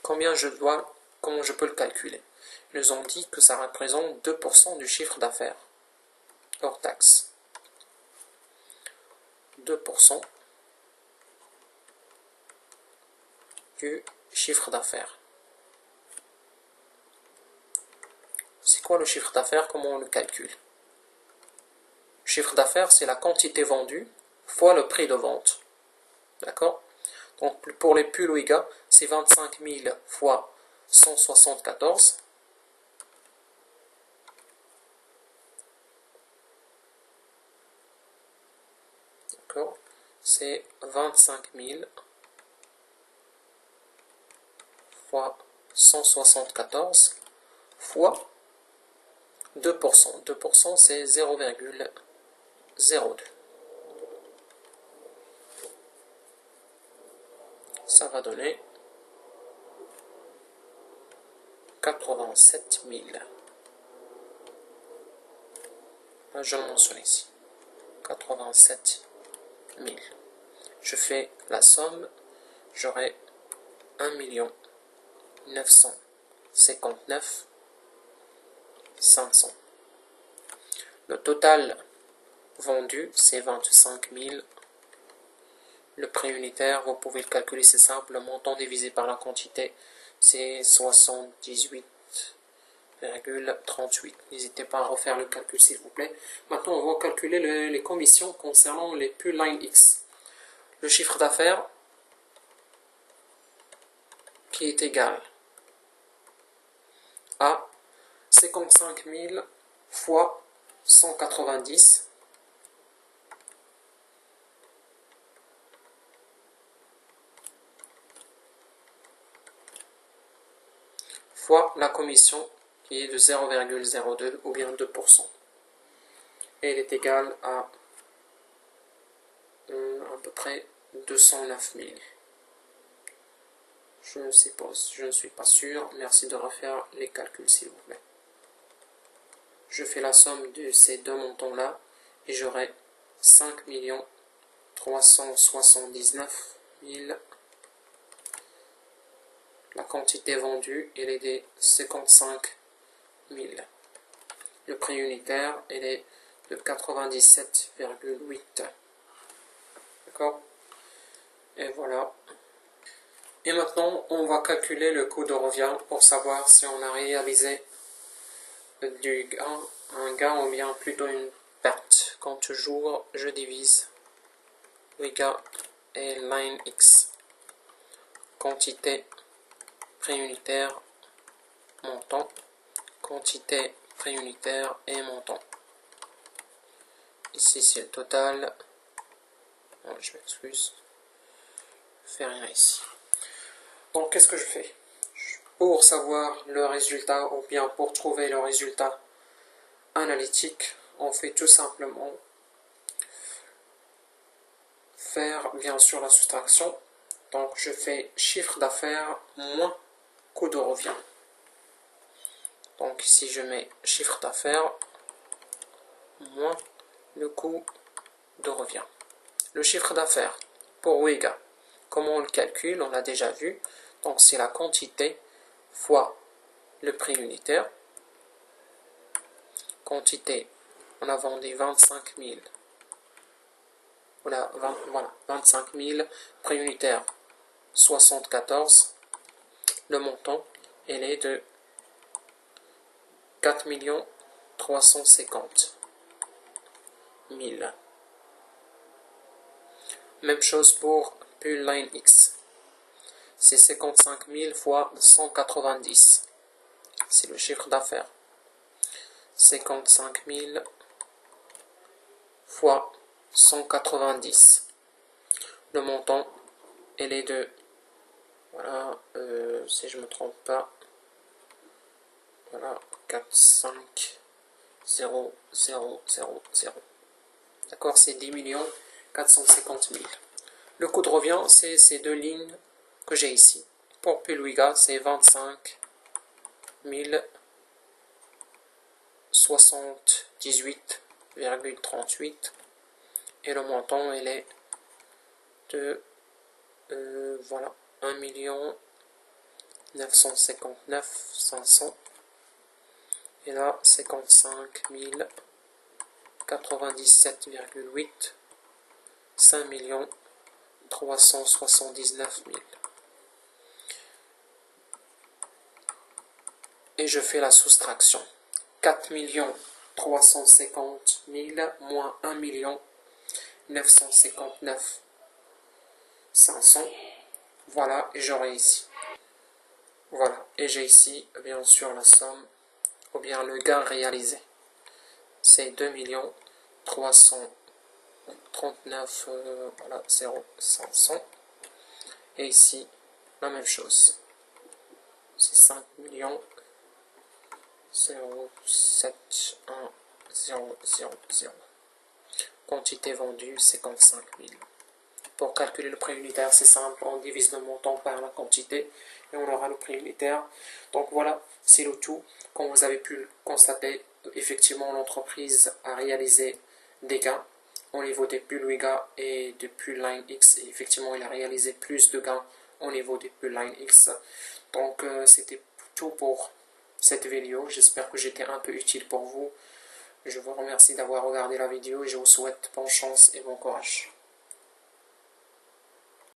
Comment je peux le calculer? Ils nous ont dit que ça représente 2% du chiffre d'affaires hors taxe. 2% du chiffre d'affaires. C'est quoi le chiffre d'affaires? Comment on le calcule? Le chiffre d'affaires, c'est la quantité vendue fois le prix de vente. D'accord? Donc pour les pulls Ouiga, c'est 25 000 fois 174. D'accord? C'est 25 000 fois 174 fois 2%. 2%, c'est 0,02. Ça va donner 87 000. Je le mentionne ici. 87 000. Je fais la somme, j'aurai 1 959 500. Le total vendu, c'est 25 000. Le prix unitaire, vous pouvez le calculer, c'est simple. Le montant divisé par la quantité, c'est 78,38. N'hésitez pas à refaire le calcul, s'il vous plaît. Maintenant, on va calculer les commissions concernant les pulls Line X. Le chiffre d'affaires qui est égal à 55 000 fois 190 fois la commission qui est de 0,02 ou bien 2%. Et elle est égale à peu près 209 000. Je ne suis pas sûr. Merci de refaire les calculs, s'il vous plaît. Je fais la somme de ces deux montants-là et j'aurai 5 379 000. La quantité vendue, elle est de 55 000. Le prix unitaire, elle est de 97,8. D'accord? Et voilà. Et maintenant, on va calculer le coût de revient pour savoir si on a réalisé un gain ou bien plutôt une perte. Quand toujours je divise Ouiga et Line X. Quantité, prix unitaire, montant. Quantité, prix unitaire et montant. Ici c'est le total. Bon, je m'excuse. Je fais rien ici. Donc qu'est-ce que je fais? Pour savoir le résultat ou bien pour trouver le résultat analytique, on fait tout simplement faire bien sûr la soustraction. Donc je fais chiffre d'affaires moins coût de revient. Donc ici je mets chiffre d'affaires moins le coût de revient. Le chiffre d'affaires pour Ouiga, comment on le calcule? On l'a déjà vu. Donc c'est la quantité fois le prix unitaire. Quantité, on a vendu 25 000. Voilà, 25 000. Prix unitaire, 74. Le montant, elle est de 4 350 000. Même chose pour pull Line X. C'est 55 000 fois 190. C'est le chiffre d'affaires. 55 000 fois 190. Le montant, elle est de, voilà, si je ne me trompe pas, voilà, 4, 5, 0, 0, 0, 0. D'accord, c'est 10 450 000. Le coût de revient, c'est ces deux lignes que j'ai ici. Pour Ouiga, c'est 25 078,38. Et le montant, il est de, voilà, 1 959 500. Et là, 55 097,8. 5 379 000. Et je fais la soustraction. 4 350 000 moins 1 959 500. Voilà, et j'aurai ici. Voilà, et j'ai ici, bien sûr, la somme, ou bien le gain réalisé. C'est 2 339 voilà, 500. Et ici, la même chose. C'est 5 071 000. Quantité vendue, 55 000. Pour calculer le prix unitaire, c'est simple, on divise le montant par la quantité et on aura le prix unitaire. Donc voilà, c'est le tout. Comme vous avez pu le constater, effectivement, l'entreprise a réalisé des gains au niveau des pulls Wiga et des pulls Line X. Et effectivement, il a réalisé plus de gains au niveau des pulls Line X. Donc c'était tout pour cette vidéo. J'espère que j'étais un peu utile pour vous. Je vous remercie d'avoir regardé la vidéo et je vous souhaite bonne chance et bon courage.